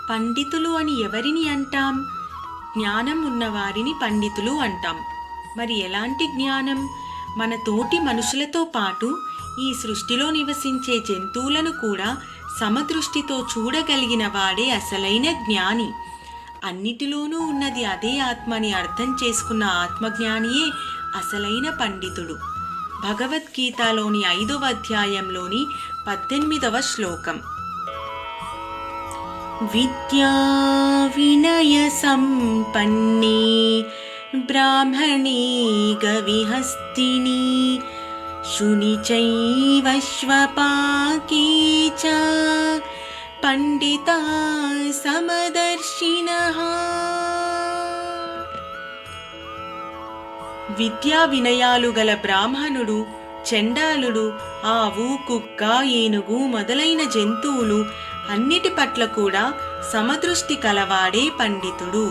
పండితులు అని ఎవరిని అంటాం? జ్ఞానం ఉన్నవారిని పండితులు అంటాం. మరి ఎలాంటి జ్ఞానం? మన తోటి మనుషులతో పాటు ఈ సృష్టిలో నివసించే జంతువులను కూడా సమదృష్టితో చూడగలిగిన వాడే అసలైన జ్ఞాని. అన్నిటిలోనూ ఉన్నది అదే ఆత్మని అర్థం చేసుకున్న ఆత్మజ్ఞానియే అసలైన పండితుడు. భగవద్గీతలోని 5వ అధ్యాయంలోని 18వ శ్లోకం. విద్యా వినయ సంపన్నే బ్రాహ్మణే గవిహస్తిని శుని చైవ శ్వపాకే చ పండితా సమదర్శినః. విద్యా వినయాలు గల బ్రాహ్మణుడు, చండాలుడు, ఆవు, కుక్క, ఏనుగు మొదలైన జంతువులు అన్నిటి పట్ల కూడా సమదృష్టి కలవాడే పండితుడు.